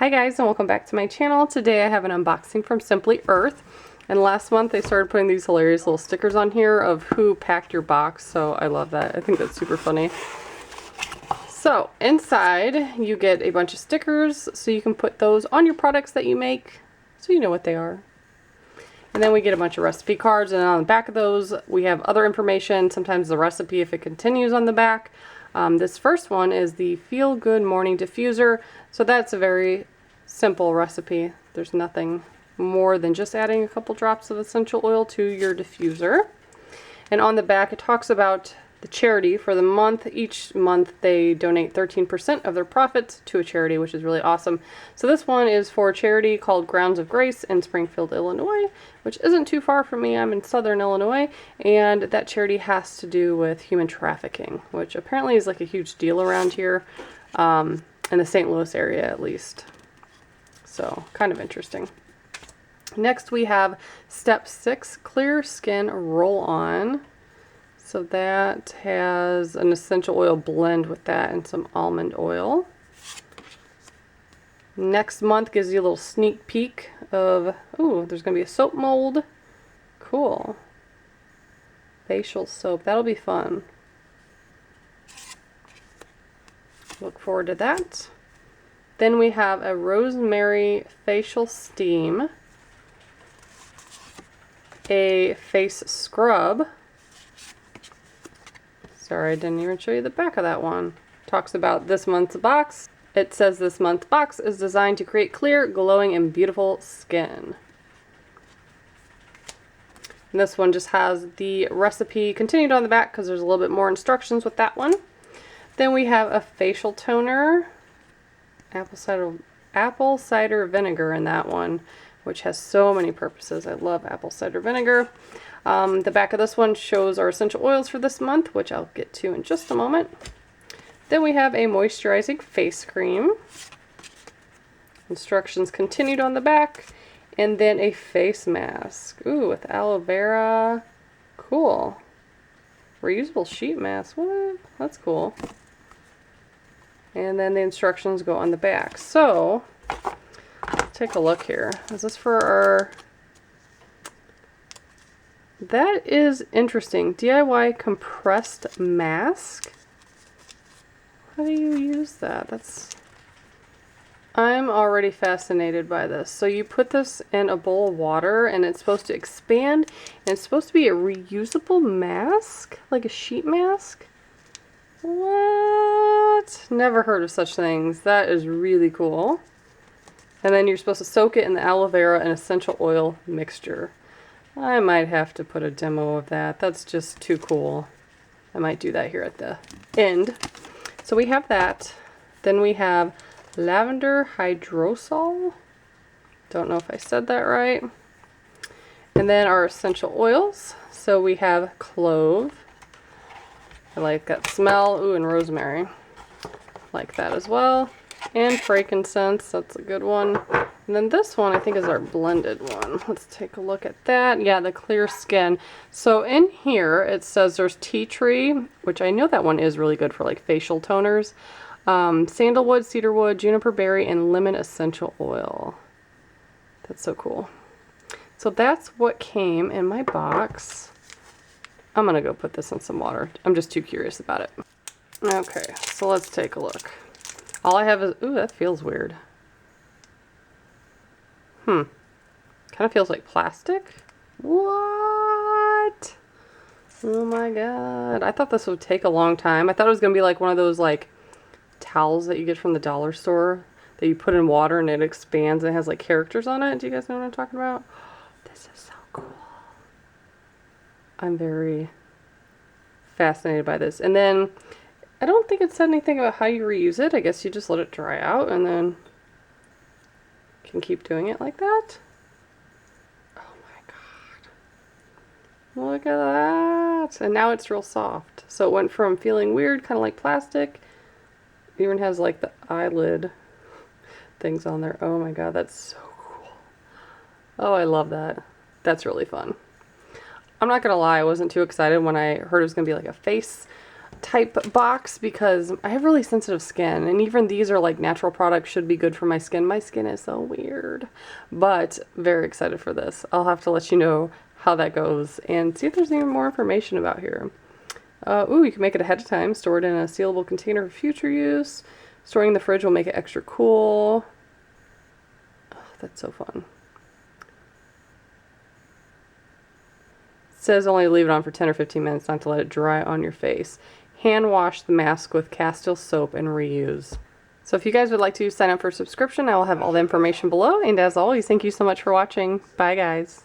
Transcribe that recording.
Hi guys, and welcome back to my channel. Today I have an unboxing from Simply Earth. And last month they started putting these hilarious little stickers on here of who packed your box, so I love that. I think that's super funny. So inside you get a bunch of stickers so you can put those on your products that you make so you know what they are. And then we get a bunch of recipe cards, and on the back of those we have other information, sometimes the recipe if it continues on the back. This first one is the Feel Good Morning Diffuser. So that's a very simple recipe. There's nothing more than just adding a couple drops of essential oil to your diffuser. And on the back it talks about the charity for the month. Each month they donate 13% of their profits to a charity, which is really awesome. So this one is for a charity called Grounds of Grace in Springfield, Illinois, which isn't too far from me. I'm in southern Illinois, and that charity has to do with human trafficking, which apparently is like a huge deal around here, in the St. Louis area at least. So kind of interesting. Next we have Step 6 Clear Skin Roll-On. So that has an essential oil blend with that and some almond oil. Next month gives you a little sneak peek of, ooh, there's going to be a soap mold. Cool. Facial soap. That'll be fun. Look forward to that. Then we have a Rosemary facial steam. A face scrub. Sorry, I didn't even show you the back of that one. Talks about this month's box. It says this month's box is designed to create clear, glowing, and beautiful skin. And this one just has the recipe continued on the back because there's a little bit more instructions with that one. Then we have a facial toner. Apple cider vinegar in that one, which has so many purposes. I love apple cider vinegar. The back of this one shows our essential oils for this month, which I'll get to in just a moment. Then we have a moisturizing face cream. Instructions continued on the back. And then a face mask. Ooh, with aloe vera. Cool. Reusable sheet mask. What? That's cool. And then the instructions go on the back. So, let's take a look here. Is this for our... That is interesting. DIY compressed mask. How do you use that? I'm already fascinated by this. So you put this in a bowl of water and it's supposed to expand, and it's supposed to be a reusable mask? Like a sheet mask? What? Never heard of such things. That is really cool. And then you're supposed to soak it in the aloe vera and essential oil mixture. I might have to put a demo of that. That's just too cool. I might do that here at the end. So we have that. Then we have lavender hydrosol. Don't know if I said that right. And then our essential oils. So we have clove. I like that smell. Ooh, and rosemary. Like that as well. And frankincense. That's a good one. And then this one I think is our blended one. Let's take a look at that. Yeah, the clear skin. So in here it says there's tea tree, which I know that one is really good for like facial toners. Sandalwood, cedarwood, juniper berry, and lemon essential oil. That's so cool. So that's what came in my box. I'm gonna go put this in some water. I'm just too curious about it. Okay, so let's take a look. All I have is, ooh, that feels weird. Kind of feels like plastic. What? Oh my god. I thought this would take a long time. I thought it was going to be like one of those like towels that you get from the dollar store that you put in water and it expands and it has like characters on it. Do you guys know what I'm talking about? This is so cool. I'm very fascinated by this. And then I don't think it said anything about how you reuse it. I guess you just let it dry out and then can keep doing it like that. Oh my god. Look at that. And now it's real soft. So it went from feeling weird, kind of like plastic. It even has like the eyelid things on there. Oh my god, that's so cool. Oh, I love that. That's really fun. I'm not gonna lie, I wasn't too excited when I heard it was gonna be like a face type box because I have really sensitive skin, and even these are like natural products, should be good for my skin. My skin is so weird, but very excited for this. I'll have to let you know how that goes and see if there's any more information about here. Ooh, you can make it ahead of time, store it in a sealable container for future use. Storing in the fridge will make it extra cool. Oh, that's so fun. It says only leave it on for 10 or 15 minutes, not to let it dry on your face. Hand wash the mask with Castile soap and reuse. So if you guys would like to sign up for a subscription, I will have all the information below. And as always, thank you so much for watching. Bye, guys.